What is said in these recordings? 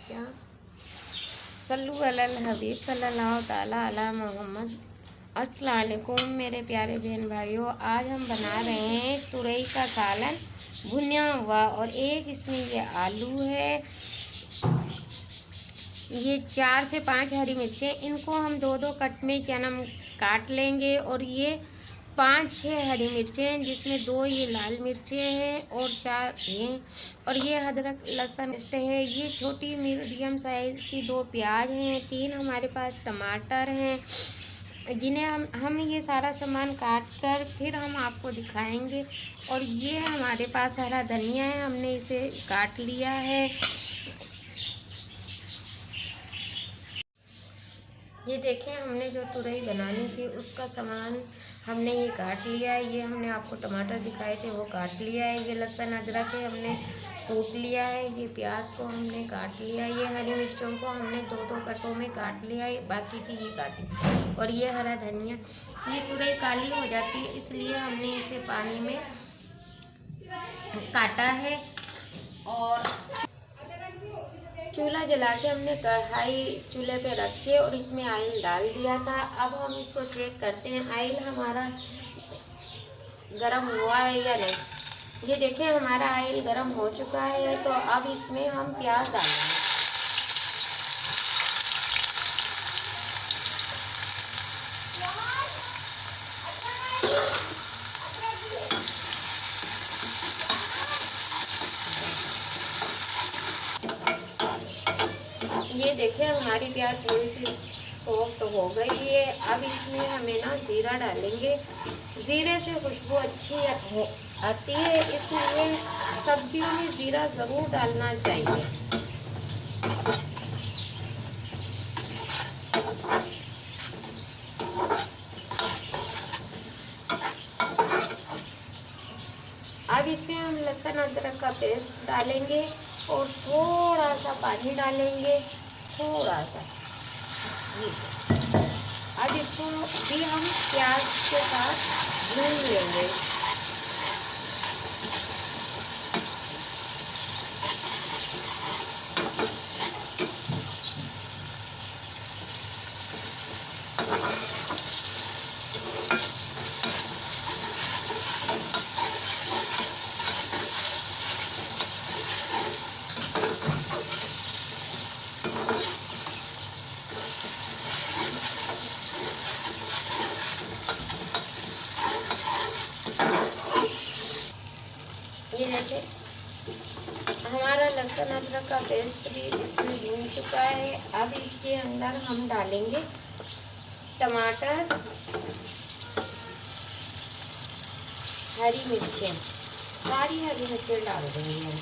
क्या सल्लु अलल हबीब सल्लल्लाहु ताला अला मोहम्मद। अस्सलाम वालेकुम मेरे प्यारे बहन भाइयों, आज हम बना रहे हैं तुरई का सालन भुना हुआ। और एक इसमें ये आलू है, ये 4 से 5 हरी मिर्चें, इनको हम दो दो कट में क्या नाम काट लेंगे। और ये 5-6 हरी मिर्चें हैं, जिसमें 2 ये लाल मिर्चें हैं और 4 ये, और ये अदरक लहसुन पेस्ट है। ये छोटी मीडियम साइज़ की 2 प्याज हैं, 3 हमारे पास टमाटर हैं, जिन्हें हम ये सारा सामान काट कर फिर हम आपको दिखाएंगे। और ये हमारे पास हरा धनिया है, हमने इसे काट लिया है। ये देखें, हमने जो तुरई बनानी थी उसका सामान हमने ये काट लिया है। ये हमने आपको टमाटर दिखाए थे वो काट लिया है। ये लहसुन अदरक है, हमने कूट लिया है। ये प्याज को हमने काट लिया है। ये हरी मिर्चों को हमने 2-2 कटों में काट लिया है, बाकी की ये काटी। और ये हरा धनिया, ये तुरई काली हो जाती है इसलिए हमने इसे पानी में काटा है। और चूल्हा जला के हमने कढ़ाई चूल्हे पे रख के और इसमें ऑयल डाल दिया था। अब हम इसको चेक करते हैं ऑयल हमारा गरम हुआ है या नहीं। ये देखें, हमारा ऑयल गरम हो चुका है, तो अब इसमें हम प्याज डालेंगे। ये देखें, हमारी प्याज थोड़ी सी सॉफ्ट हो गई है। अब इसमें हमें ना ज़ीरा डालेंगे। ज़ीरे से खुशबू अच्छी आती है, इसलिए सब्जियों में ज़ीरा ज़रूर डालना चाहिए। अब इसमें हम लहसुन अदरक का पेस्ट डालेंगे और थोड़ा सा पानी डालेंगे, थोड़ा सा। अब इसको भी हम प्याज के साथ भून लेंगे। ये देखिए, हमारा लहसुन अदरक का पेस्ट भी इसमें भून चुका है। अब इसके अंदर हम डालेंगे टमाटर, हरी मिर्चें, सारी हरी मिर्चें डाल देंगे हम।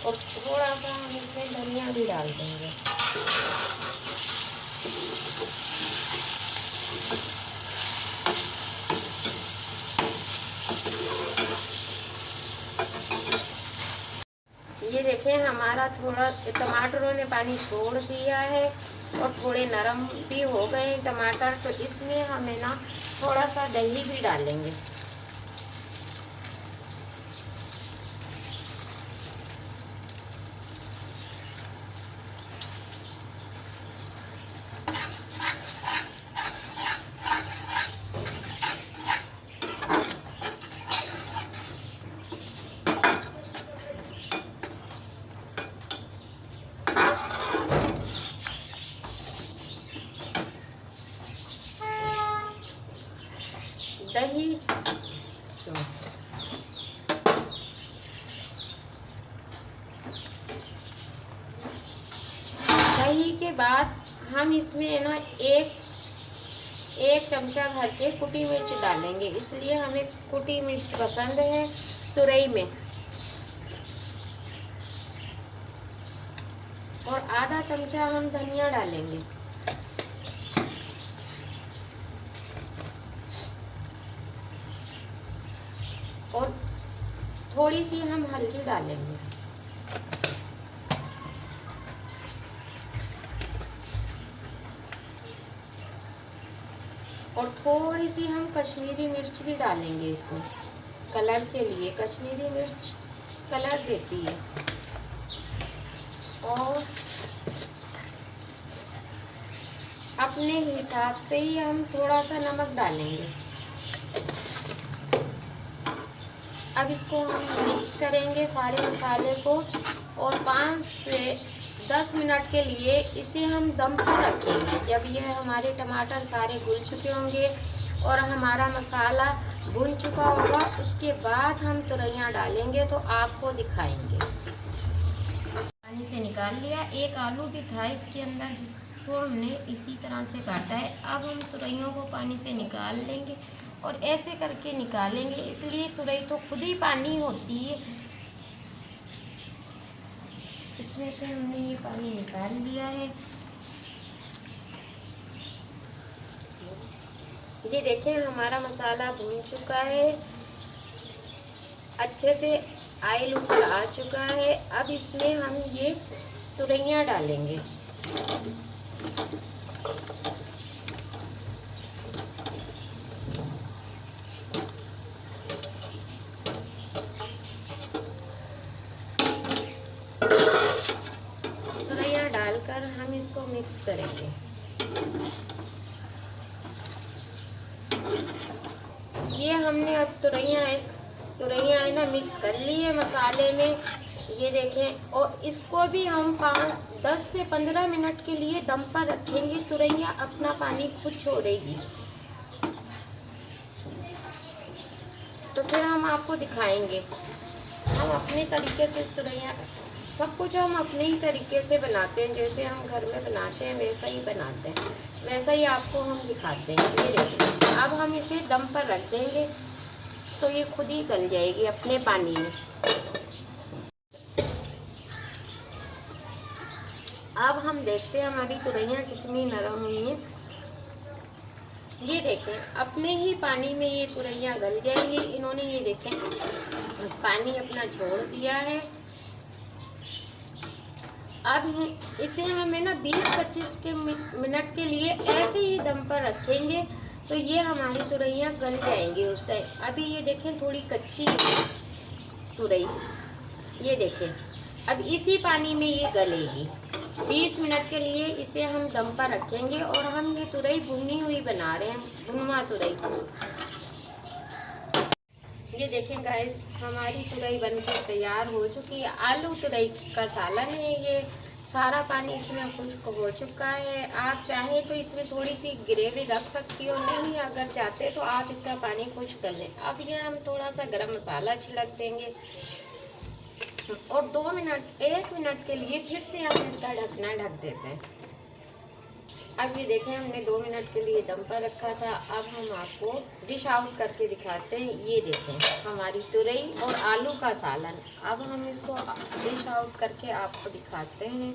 और थोड़ा सा हम इसमें धनिया भी डाल देंगे। ये देखें, हमारा थोड़ा टमाटरों ने पानी छोड़ दिया है और थोड़े नरम भी हो गए टमाटर। तो इसमें हमें ना थोड़ा सा दही भी डालेंगे। दही दही के बाद हम इसमें ना एक चमचा भर के कुटी मिर्च डालेंगे, इसलिए हमें कुटी मिर्च पसंद है तुरई में। और आधा चमचा हम धनिया डालेंगे। और थोड़ी सी हम हल्दी डालेंगे। और थोड़ी सी हम कश्मीरी मिर्च भी डालेंगे इसमें, कलर के लिए। कश्मीरी मिर्च कलर देती है। और अपने हिसाब से ही हम थोड़ा सा नमक डालेंगे। अब इसको हम मिक्स करेंगे सारे मसाले को और 5 से 10 मिनट के लिए इसे हम दम पर रखेंगे। जब ये हमारे टमाटर सारे घुल चुके होंगे और हमारा मसाला भुन चुका होगा, उसके बाद हम तुरैयाँ डालेंगे तो आपको दिखाएंगे। पानी से निकाल लिया। एक आलू भी था इसके अंदर जिसको हमने इसी तरह से काटा है। अब हम तुरैयों को पानी से निकाल लेंगे और ऐसे करके निकालेंगे, इसलिए तुरई तो खुद ही पानी होती है। इसमें से हमने ये पानी निकाल लिया है। ये देखें हमारा मसाला भून चुका है, अच्छे से ऑयल ऊपर आ चुका है। अब इसमें हम ये तुरैयाँ डालेंगे। तुरैयाँ डालकर हम इसको मिक्स करेंगे। ये हमने अब तुरैयाँ है ना मिक्स कर ली है मसाले में, ये देखें। और इसको भी हम 10 से 15 मिनट के लिए दम पर रखेंगे। तुरैयाँ अपना पानी खुद छोड़ेगी। तो फिर हम आपको दिखाएंगे। हम अपने तरीके से तुरैयाँ, सब कुछ हम अपने ही तरीके से बनाते हैं, जैसे हम घर में बनाते हैं वैसा ही बनाते हैं, वैसा ही आपको हम दिखाते हैं। ये देखिए अब हम इसे दम पर रख देंगे तो ये खुद ही गल जाएगी अपने पानी में। अब हम देखते हैं हमारी तुरैयाँ कितनी नरम हुई हैं। ये देखें अपने ही पानी में ये तुरैयाँ गल जाएंगी। इन्होंने ये देखें पानी अपना छोड़ दिया है। अब इसे हमें ना 20-25 मिनट के लिए ऐसे ही दम पर रखेंगे तो ये हमारी तुरैयाँ गल जाएंगी उस टाइम। अभी ये देखें थोड़ी कच्ची है तुरई, ये देखें अब इसी पानी में ये गलेगी। 20 मिनट के लिए इसे हम दम पर रखेंगे और हम ये तुरई भुनी हुई बना रहे हैं, भुनवा तुरई। ये देखें गाइस हमारी तुरई बनकर तैयार हो चुकी है। आलू तुरई का सालन है ये। सारा पानी इसमें खुश्क हो चुका है। आप चाहें तो इसमें थोड़ी सी ग्रेवी रख सकती हो, नहीं अगर चाहते तो आप इसका पानी खुश्क कर लें। अब ये हम थोड़ा सा गरम मसाला छिड़क देंगे और 1 मिनट के लिए फिर से हम इसका ढकना ढक देते हैं। अब ये देखें हमने 2 मिनट के लिए दम पर रखा था। अब हम आपको डिश आउट करके दिखाते हैं। ये देखें हमारी तुरई और आलू का सालन। अब हम इसको डिश आउट करके आपको दिखाते हैं।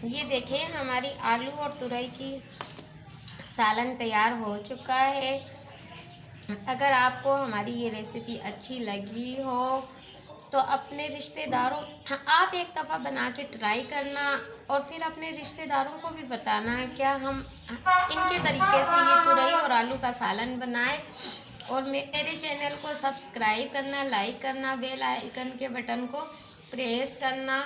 ये देखें हमारी आलू और तुरई की सालन तैयार हो चुका है। अगर आपको हमारी ये रेसिपी अच्छी लगी हो तो अपने रिश्तेदारों, आप एक दफ़ा बना के ट्राई करना और फिर अपने रिश्तेदारों को भी बताना क्या हम इनके तरीके से ये तुरई और आलू का सालन बनाएं। और मेरे चैनल को सब्सक्राइब करना, लाइक करना, बेल आइकन के बटन को प्रेस करना।